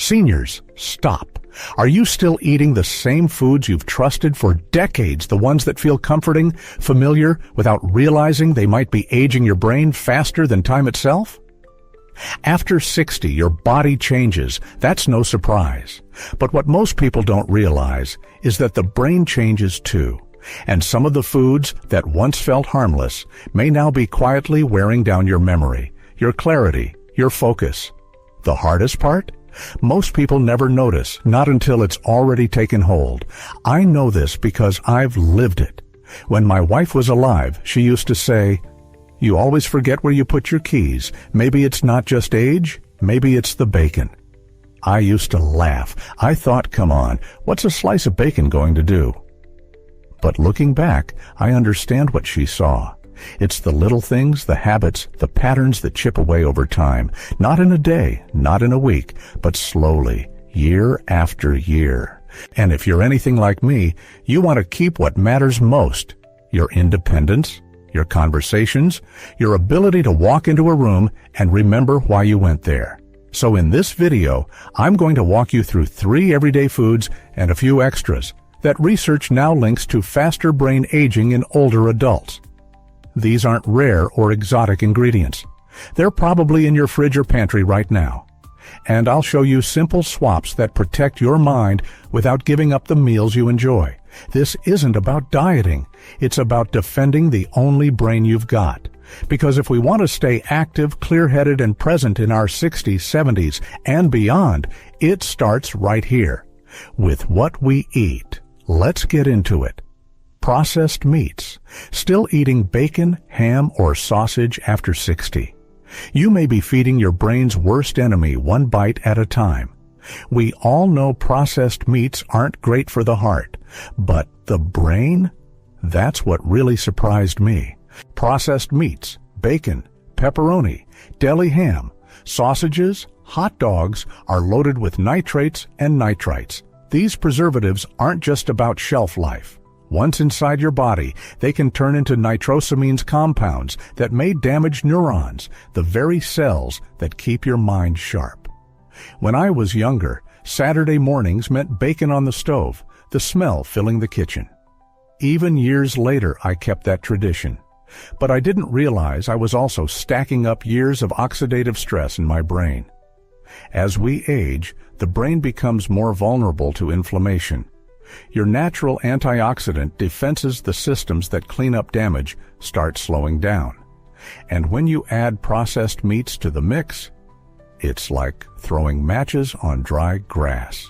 Seniors, stop. Are you still eating the same foods you've trusted for decades, the ones that feel comforting, familiar, without realizing they might be aging your brain faster than time itself? After 60, your body changes. That's no surprise. But what most people don't realize is that the brain changes too. And some of the foods that once felt harmless may now be quietly wearing down your memory, your clarity, your focus. The hardest part? Most people never notice, not until it's already taken hold. I know this because I've lived it. When my wife was alive, she used to say, "You always forget where you put your keys. Maybe it's not just age, maybe it's the bacon." I used to laugh. I thought, come on, what's a slice of bacon going to do? But looking back, I understand what she saw. It's the little things, the habits, the patterns that chip away over time. Not in a day, not in a week, but slowly, year after year. And if you're anything like me, you want to keep what matters most: your independence, your conversations, your ability to walk into a room and remember why you went there. So in this video, I'm going to walk you through 3 everyday foods and a few extras that research now links to faster brain aging in older adults. These aren't rare or exotic ingredients. They're probably in your fridge or pantry right now. And I'll show you simple swaps that protect your mind without giving up the meals you enjoy. This isn't about dieting. It's about defending the only brain you've got. Because if we want to stay active, clear-headed, and present in our 60s, 70s, and beyond, it starts right here. With what we eat. Let's get into it. Processed meats. Still eating bacon, ham, or sausage after 60. You may be feeding your brain's worst enemy one bite at a time. We all know processed meats aren't great for the heart, but the brain? That's what really surprised me. Processed meats, bacon, pepperoni, deli ham, sausages, hot dogs are loaded with nitrates and nitrites. These preservatives aren't just about shelf life. Once inside your body, they can turn into nitrosamines compounds that may damage neurons, the very cells that keep your mind sharp. When I was younger, Saturday mornings meant bacon on the stove, the smell filling the kitchen. Even years later, I kept that tradition. But I didn't realize I was also stacking up years of oxidative stress in my brain. As we age, the brain becomes more vulnerable to inflammation. Your natural antioxidant defenses, the systems that clean up damage, start slowing down. And when you add processed meats to the mix, it's like throwing matches on dry grass.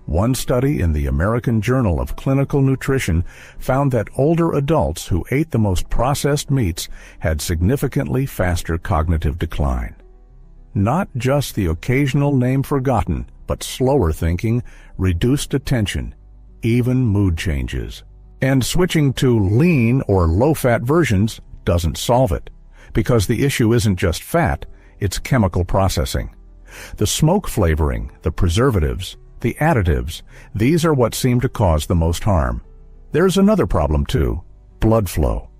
One study in the American Journal of Clinical Nutrition found that older adults who ate the most processed meats had significantly faster cognitive decline. Not just the occasional name forgotten, but slower thinking, reduced attention, even mood changes. And switching to lean or low-fat versions doesn't solve it, because the issue isn't just fat, it's chemical processing. The smoke flavoring, the preservatives, the additives, these are what seem to cause the most harm. There's another problem too: blood flow.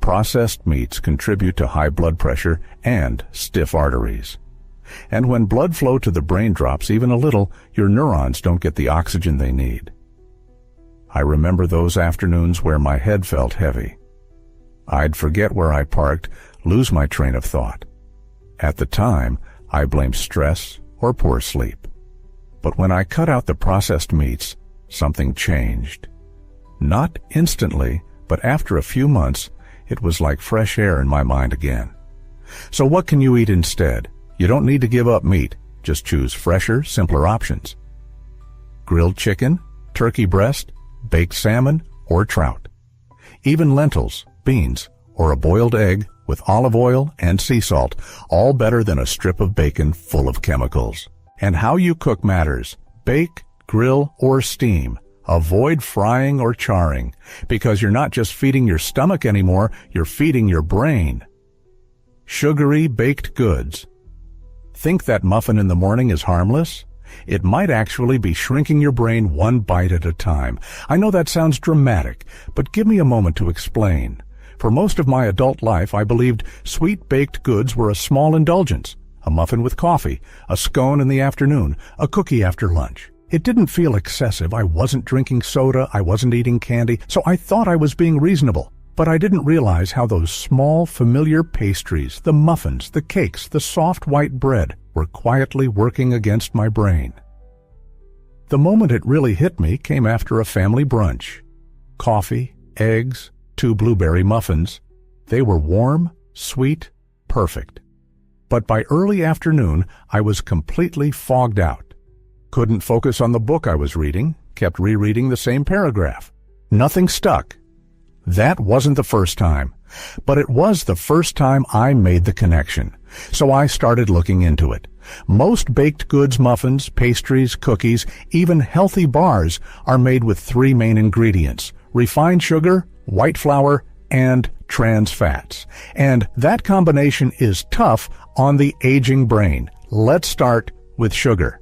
Processed meats contribute to high blood pressure and stiff arteries. And when blood flow to the brain drops even a little, your neurons don't get the oxygen they need. I remember those afternoons where my head felt heavy. I'd forget where I parked, lose my train of thought. At the time, I blamed stress or poor sleep. But when I cut out the processed meats, something changed. Not instantly, but after a few months, it was like fresh air in my mind again. So what can you eat instead? You don't need to give up meat. Just choose fresher, simpler options. Grilled chicken, turkey breast, baked salmon, or trout. Even lentils, beans, or a boiled egg with olive oil and sea salt, all better than a strip of bacon full of chemicals. And how you cook matters. Bake, grill, or steam. Avoid frying or charring, because you're not just feeding your stomach anymore, you're feeding your brain. Sugary baked goods. Think that muffin in the morning is harmless? It might actually be shrinking your brain one bite at a time. I know that sounds dramatic, but give me a moment to explain. For most of my adult life, I believed sweet baked goods were a small indulgence, A muffin with coffee, a scone in the afternoon, a cookie after lunch. It didn't feel excessive. I wasn't drinking soda, I wasn't eating candy, so I thought I was being reasonable. But I didn't realize how those small, familiar pastries, the muffins, the cakes, the soft white bread, were quietly working against my brain. The moment it really hit me came after a family brunch. Coffee, eggs, 2 blueberry muffins. They were warm, sweet, perfect. But by early afternoon, I was completely fogged out. Couldn't focus on the book I was reading, kept rereading the same paragraph. Nothing stuck. That wasn't the first time, but it was the first time I made the connection. So I started looking into it. Most baked goods, muffins, pastries, cookies, even healthy bars are made with 3 main ingredients: refined sugar, white flour, and trans fats. And that combination is tough on the aging brain. Let's start with sugar.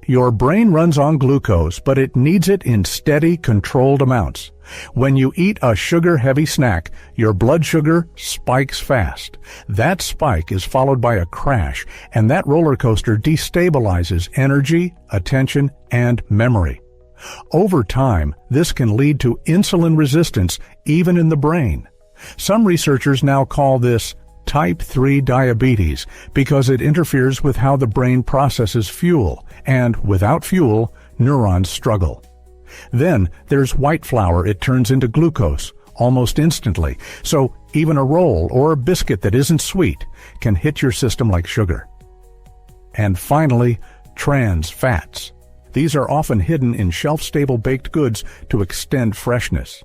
Your brain runs on glucose, but it needs it in steady, controlled amounts. When you eat a sugar-heavy snack, your blood sugar spikes fast. That spike is followed by a crash, and that roller coaster destabilizes energy, attention, and memory. Over time, this can lead to insulin resistance, even in the brain. Some researchers now call this type 3 diabetes because it interferes with how the brain processes fuel, and without fuel, neurons struggle. Then there's white flour. It turns into glucose almost instantly, so even a roll or a biscuit that isn't sweet can hit your system like sugar. And finally, trans fats. These are often hidden in shelf-stable baked goods to extend freshness.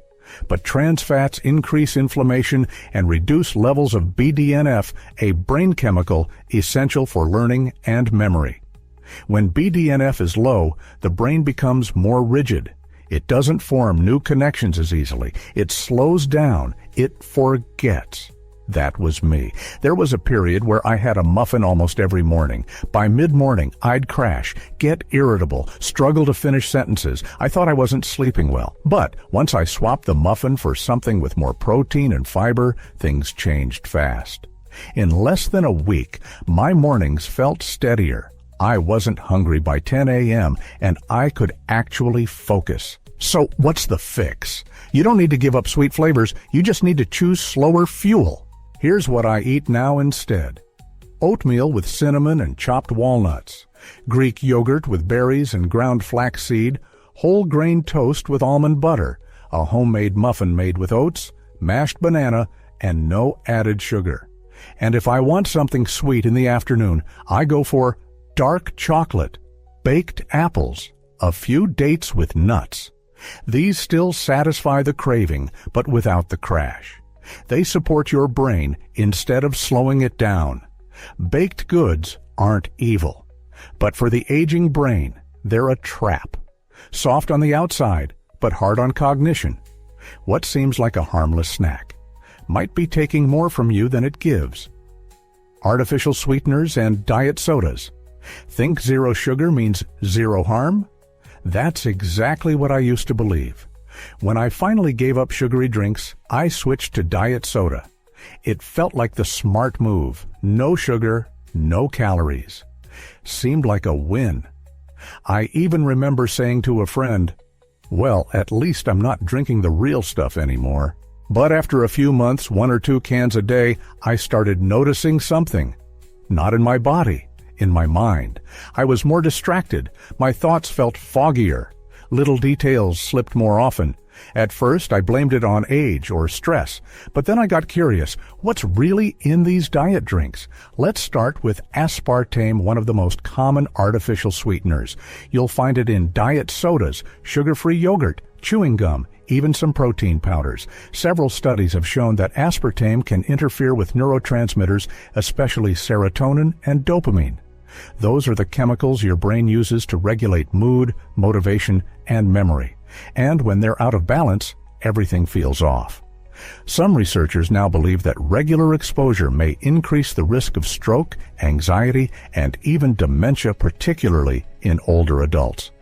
But trans fats increase inflammation and reduce levels of BDNF, a brain chemical essential for learning and memory. When BDNF is low, the brain becomes more rigid. It doesn't form new connections as easily. It slows down. It forgets. That was me. There was a period where I had a muffin almost every morning. By mid-morning, I'd crash, get irritable, struggle to finish sentences. I thought I wasn't sleeping well. But once I swapped the muffin for something with more protein and fiber, things changed fast. In less than a week, my mornings felt steadier. I wasn't hungry by 10 a.m., and I could actually focus. So what's the fix? You don't need to give up sweet flavors. You just need to choose slower fuel. Here's what I eat now instead. Oatmeal with cinnamon and chopped walnuts, Greek yogurt with berries and ground flaxseed, whole grain toast with almond butter, a homemade muffin made with oats, mashed banana, and no added sugar. And if I want something sweet in the afternoon, I go for dark chocolate, baked apples, a few dates with nuts. These still satisfy the craving, but without the crash. They support your brain instead of slowing it down. Baked goods aren't evil, but for the aging brain, they're a trap. Soft on the outside, but hard on cognition. What seems like a harmless snack might be taking more from you than it gives. Artificial sweeteners and diet sodas. Think zero sugar means zero harm? That's exactly what I used to believe. When I finally gave up sugary drinks, I switched to diet soda. It felt like the smart move. No sugar, no calories. Seemed like a win. I even remember saying to a friend, "Well, at least I'm not drinking the real stuff anymore." But after a few months, 1 or 2 cans a day, I started noticing something. Not in my body, in my mind. I was more distracted. My thoughts felt foggier. Little details slipped more often. At first, I blamed it on age or stress, but then I got curious. What's really in these diet drinks? Let's start with aspartame, one of the most common artificial sweeteners. You'll find it in diet sodas, sugar-free yogurt, chewing gum, even some protein powders. Several studies have shown that aspartame can interfere with neurotransmitters, especially serotonin and dopamine. Those are the chemicals your brain uses to regulate mood, motivation, and memory. And when they're out of balance, everything feels off. Some researchers now believe that regular exposure may increase the risk of stroke, anxiety, and even dementia, particularly in older adults.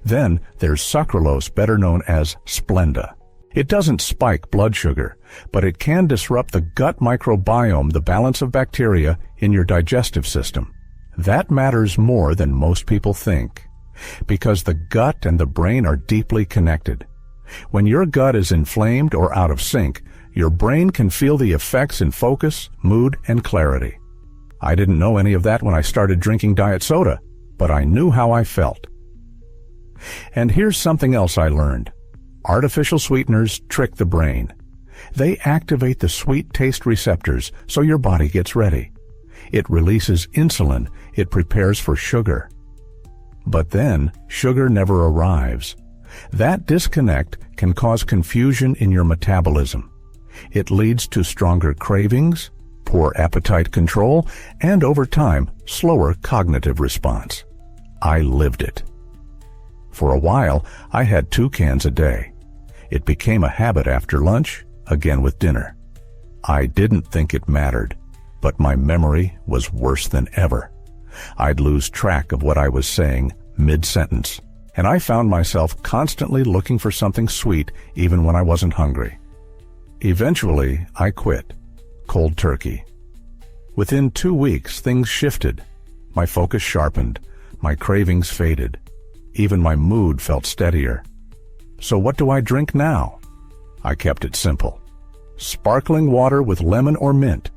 Then there's sucralose, better known as Splenda. It doesn't spike blood sugar, but it can disrupt the gut microbiome, the balance of bacteria in your digestive system. That matters more than most people think, because the gut and the brain are deeply connected. When your gut is inflamed or out of sync, your brain can feel the effects in focus, mood, and clarity. I didn't know any of that when I started drinking diet soda, but I knew how I felt. And here's something else I learned. Artificial sweeteners trick the brain. They activate the sweet taste receptors so your body gets ready. It releases insulin. It prepares for sugar. But then, sugar never arrives. That disconnect can cause confusion in your metabolism. It leads to stronger cravings, poor appetite control, and over time, slower cognitive response. I lived it. For a while, I had 2 cans a day. It became a habit after lunch, again with dinner. I didn't think it mattered, but my memory was worse than ever. I'd lose track of what I was saying mid-sentence, and I found myself constantly looking for something sweet even when I wasn't hungry. Eventually, I quit, cold turkey. Within 2 weeks, things shifted. My focus sharpened, my cravings faded. Even my mood felt steadier. So what do I drink now? I kept it simple. Sparkling water with lemon or mint,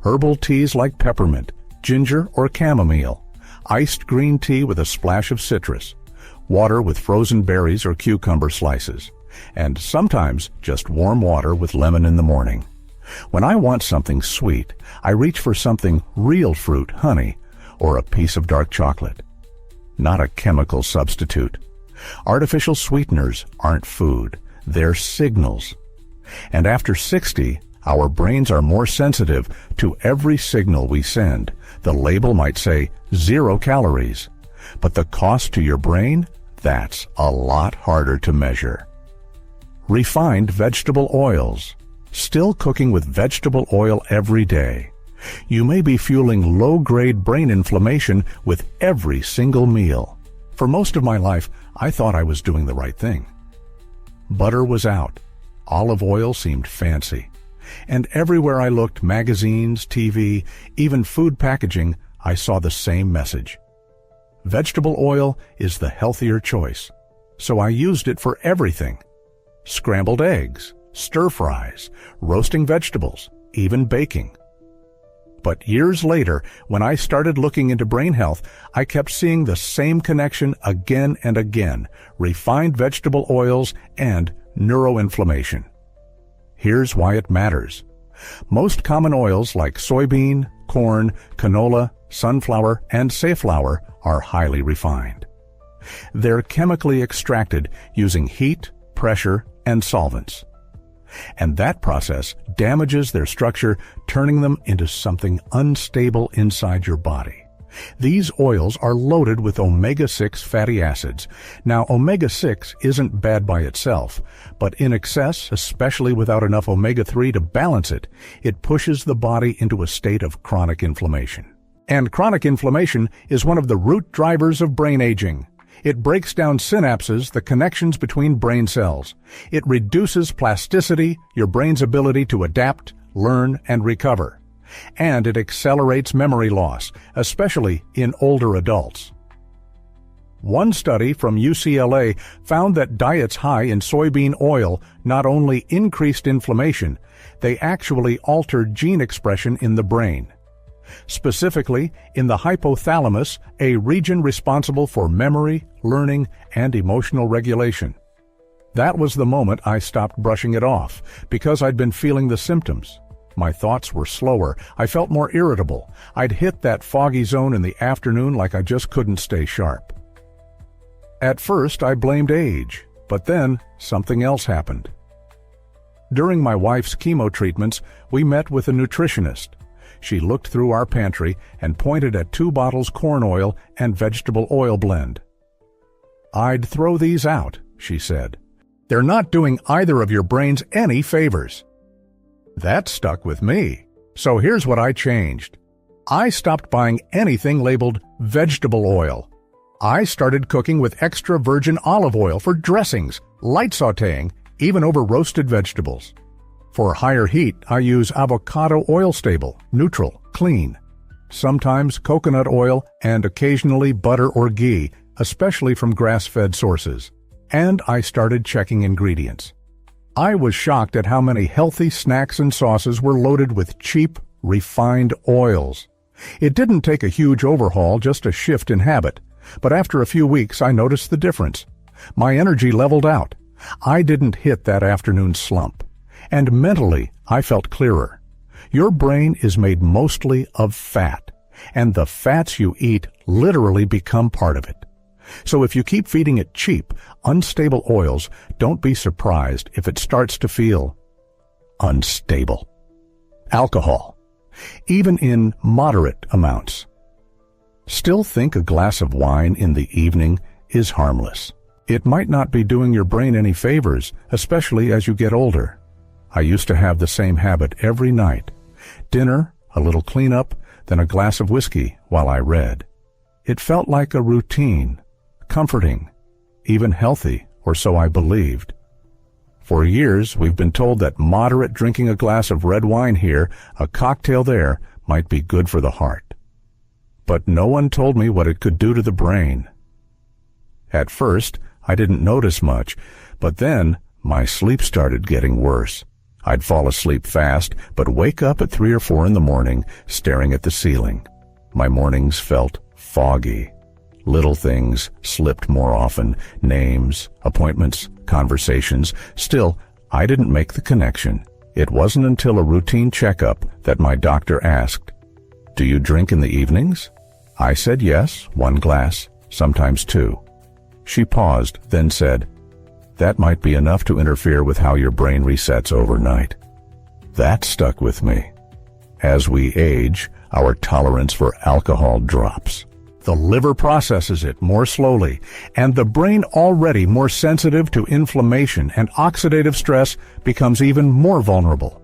herbal teas like peppermint, ginger or chamomile, iced green tea with a splash of citrus, water with frozen berries or cucumber slices, and sometimes just warm water with lemon in the morning. When I want something sweet, I reach for something real fruit, honey, or a piece of dark chocolate. Not a chemical substitute. Artificial sweeteners aren't food, they're signals. And after 60, our brains are more sensitive to every signal we send. The label might say 0 calories, but the cost to your brain, that's a lot harder to measure. Refined vegetable oils. Still cooking with vegetable oil every day. You may be fueling low-grade brain inflammation with every single meal. For most of my life, I thought I was doing the right thing. Butter was out. Olive oil seemed fancy. And everywhere I looked, magazines, TV, even food packaging, I saw the same message. Vegetable oil is the healthier choice. So I used it for everything. Scrambled eggs, stir-fries, roasting vegetables, even baking. But years later, when I started looking into brain health, I kept seeing the same connection again and again: refined vegetable oils and neuroinflammation. Here's why it matters. Most common oils like soybean, corn, canola, sunflower, and safflower are highly refined. They're chemically extracted using heat, pressure, and solvents. And that process damages their structure, turning them into something unstable inside your body. These oils are loaded with omega-6 fatty acids. Now, omega-6 isn't bad by itself, but in excess, especially without enough omega-3 to balance it, it pushes the body into a state of chronic inflammation. And chronic inflammation is one of the root drivers of brain aging. It breaks down synapses, the connections between brain cells. It reduces plasticity, your brain's ability to adapt, learn, and recover. And it accelerates memory loss, especially in older adults. One study from UCLA found that diets high in soybean oil not only increased inflammation, they actually altered gene expression in the brain. Specifically, in the hypothalamus, a region responsible for memory, learning, and emotional regulation. That was the moment I stopped brushing it off, because I'd been feeling the symptoms. My thoughts were slower. I felt more irritable. I'd hit that foggy zone in the afternoon like I just couldn't stay sharp. At first, I blamed age, but then something else happened. During my wife's chemo treatments, we met with a nutritionist. She looked through our pantry and pointed at 2 bottles corn oil and vegetable oil blend. "I'd throw these out," she said. "They're not doing either of your brains any favors." That stuck with me. So here's what I changed. I stopped buying anything labeled vegetable oil. I started cooking with extra virgin olive oil for dressings, light sautéing, even over roasted vegetables. For higher heat, I use avocado oil stable, neutral, clean. Sometimes coconut oil and occasionally butter or ghee, especially from grass-fed sources. And I started checking ingredients. I was shocked at how many healthy snacks and sauces were loaded with cheap, refined oils. It didn't take a huge overhaul, just a shift in habit. But after a few weeks, I noticed the difference. My energy leveled out. I didn't hit that afternoon slump. And mentally, I felt clearer. Your brain is made mostly of fat, and the fats you eat literally become part of it. So if you keep feeding it cheap, unstable oils, don't be surprised if it starts to feel unstable. Alcohol, even in moderate amounts. Still think a glass of wine in the evening is harmless. It might not be doing your brain any favors, especially as you get older. I used to have the same habit every night. Dinner, a little cleanup, then a glass of whiskey while I read. It felt like a routine, comforting, even healthy, or so I believed. For years, we've been told that moderate drinking a glass of red wine here, a cocktail there, might be good for the heart. But no one told me what it could do to the brain. At first, I didn't notice much, but then my sleep started getting worse. I'd fall asleep fast, but wake up at 3 or 4 in the morning, staring at the ceiling. My mornings felt foggy. Little things slipped more often, names, appointments, conversations. Still, I didn't make the connection. It wasn't until a routine checkup that my doctor asked, "Do you drink in the evenings?" I said yes, 1 glass, sometimes 2. She paused, then said, "That might be enough to interfere with how your brain resets overnight." That stuck with me. As we age, our tolerance for alcohol drops. The liver processes it more slowly, and the brain, already more sensitive to inflammation and oxidative stress, becomes even more vulnerable.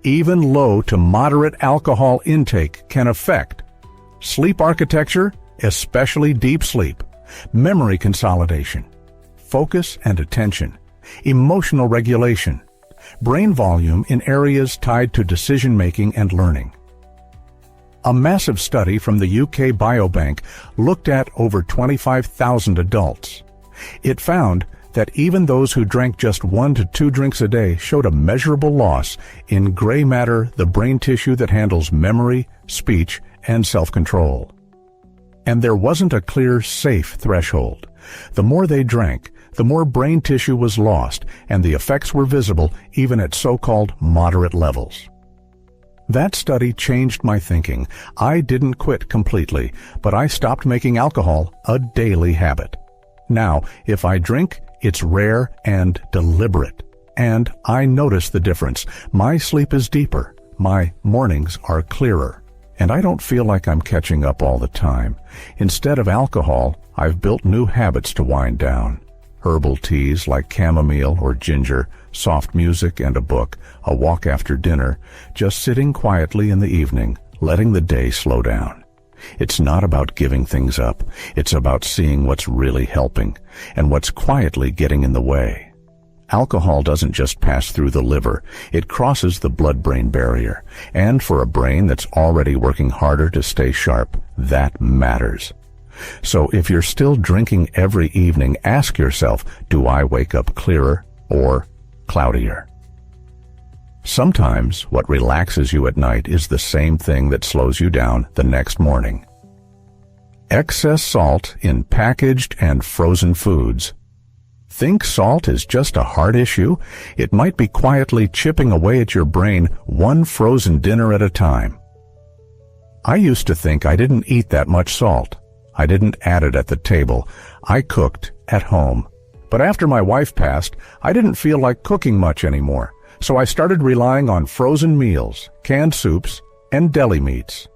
Even low to moderate alcohol intake can affect sleep architecture, especially deep sleep, memory consolidation, focus and attention, emotional regulation, brain volume in areas tied to decision-making and learning. A massive study from the UK Biobank looked at over 25,000 adults. It found that even those who drank just 1 to 2 drinks a day showed a measurable loss in gray matter, the brain tissue that handles memory, speech, and self-control. And there wasn't a clear, safe threshold. The more they drank, the more brain tissue was lost, and the effects were visible even at so-called moderate levels. That study changed my thinking. I didn't quit completely, but I stopped making alcohol a daily habit. Now, if I drink, it's rare and deliberate. And I notice the difference. My sleep is deeper. My mornings are clearer. And I don't feel like I'm catching up all the time. Instead of alcohol, I've built new habits to wind down. Herbal teas like chamomile or ginger, soft music and a book, a walk after dinner, just sitting quietly in the evening, letting the day slow down. It's not about giving things up. It's about seeing what's really helping and what's quietly getting in the way. Alcohol doesn't just pass through the liver. It crosses the blood-brain barrier. And for a brain that's already working harder to stay sharp, that matters. So if you're still drinking every evening, ask yourself, do I wake up clearer or cloudier? Sometimes what relaxes you at night is the same thing that slows you down the next morning. Excess salt in packaged and frozen foods. Think salt is just a heart issue? It might be quietly chipping away at your brain, one frozen dinner at a time. I used to think I didn't eat that much salt. I didn't add it at the table. I cooked at home. But after my wife passed, I didn't feel like cooking much anymore. So I started relying on frozen meals, canned soups, and deli meats.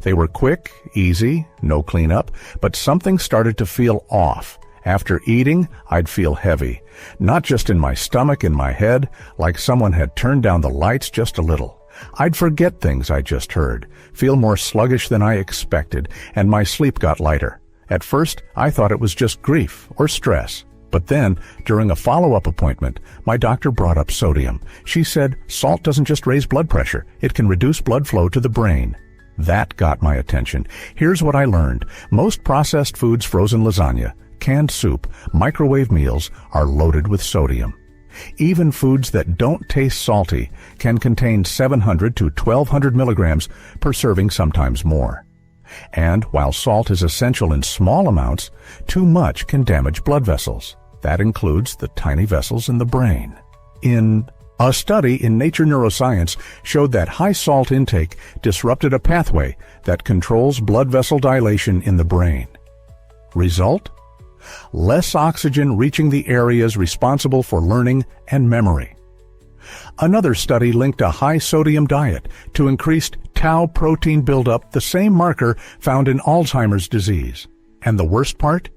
They were quick, easy, no cleanup, but something started to feel off. After eating, I'd feel heavy, not just in my stomach, in my head, like someone had turned down the lights just a little. I'd forget things I just heard, feel more sluggish than I expected, and my sleep got lighter. At first, I thought it was just grief or stress. But then, during a follow-up appointment, my doctor brought up sodium. She said salt doesn't just raise blood pressure, it can reduce blood flow to the brain. That got my attention. Here's what I learned. Most processed foods, frozen lasagna, canned soup, microwave meals are loaded with sodium. Even foods that don't taste salty can contain 700 to 1200 milligrams per serving, sometimes more. And while salt is essential in small amounts, too much can damage blood vessels. That includes the tiny vessels in the brain. A study in Nature Neuroscience showed that high salt intake disrupted a pathway that controls blood vessel dilation in the brain. Result? Less oxygen reaching the areas responsible for learning and memory. Another study linked a high sodium diet to increased tau protein buildup, the same marker found in Alzheimer's disease. And the worst part?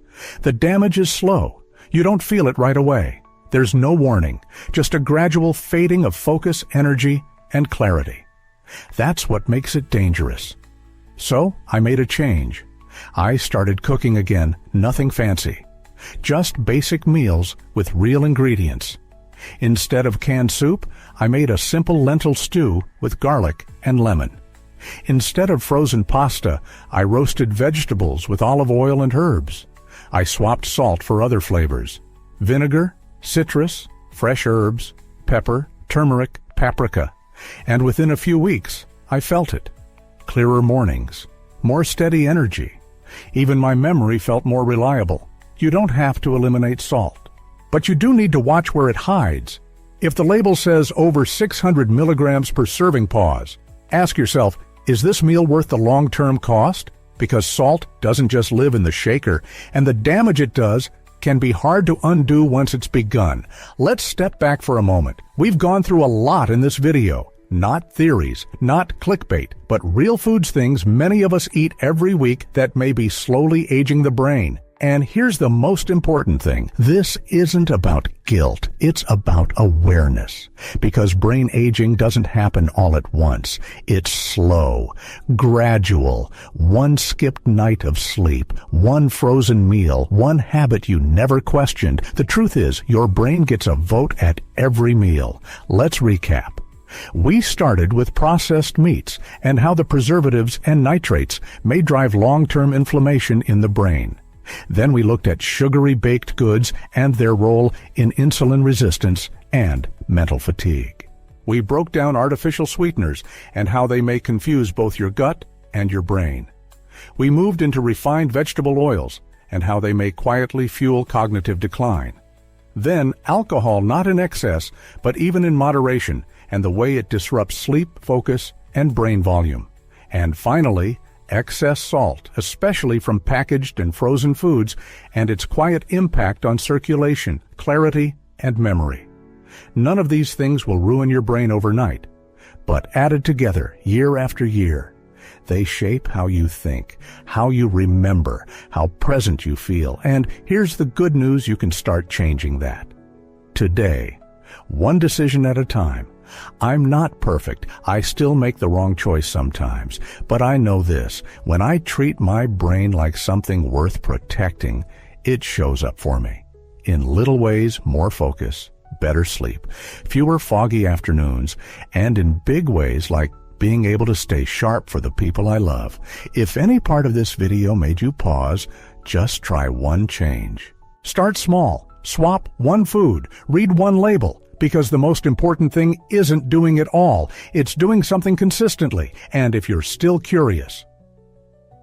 The damage is slow. You don't feel it right away. There's no warning, just a gradual fading of focus, energy, and clarity. That's what makes it dangerous. So I made a change. I started cooking again, nothing fancy. Just basic meals with real ingredients. Instead of canned soup, I made a simple lentil stew with garlic and lemon. Instead of frozen pasta, I roasted vegetables with olive oil and herbs. I swapped salt for other flavors. Vinegar, citrus, fresh herbs, pepper, turmeric, paprika. And within a few weeks, I felt it. Clearer mornings, more steady energy. Even my memory felt more reliable. You don't have to eliminate salt, but you do need to watch where it hides. If the label says over 600 milligrams per serving, pause. Ask yourself, is this meal worth the long-term cost? Because salt doesn't just live in the shaker, and the damage it does can be hard to undo once it's begun. Let's step back for a moment. We've gone through a lot in this video. Not theories, not clickbait, but real foods, things many of us eat every week that may be slowly aging the brain. And here's the most important thing. This isn't about guilt. It's about awareness. Because brain aging doesn't happen all at once. It's slow, gradual. One skipped night of sleep, one frozen meal, one habit you never questioned. The truth is, your brain gets a vote at every meal. Let's recap. We started with processed meats and how the preservatives and nitrates may drive long-term inflammation in the brain. Then we looked at sugary baked goods and their role in insulin resistance and mental fatigue. We broke down artificial sweeteners and how they may confuse both your gut and your brain. We moved into refined vegetable oils and how they may quietly fuel cognitive decline. Then alcohol, not in excess, but even in moderation, and the way it disrupts sleep, focus, and brain volume. And finally, excess salt, especially from packaged and frozen foods, and its quiet impact on circulation, clarity, and memory. None of these things will ruin your brain overnight, but added together year after year, they shape how you think, how you remember, how present you feel. And here's the good news, you can start changing that. Today, one decision at a time. I'm not perfect. I still make the wrong choice sometimes. But I know this. When I treat my brain like something worth protecting, it shows up for me. In little ways, more focus, better sleep, fewer foggy afternoons, and in big ways like being able to stay sharp for the people I love. If any part of this video made you pause, just try one change. Start small. Swap one food. Read one label. Because the most important thing isn't doing it all. It's doing something consistently. And if you're still curious,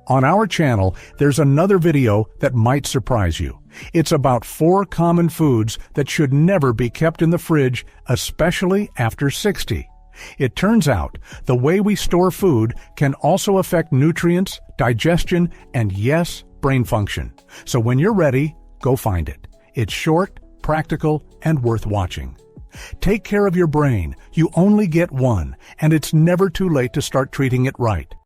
on our channel, there's another video that might surprise you. It's about 4 common foods that should never be kept in the fridge, especially after 60. It turns out the way we store food can also affect nutrients, digestion, and yes, brain function. So when you're ready, go find it. It's short, practical, and worth watching. Take care of your brain. You only get one, and it's never too late to start treating it right.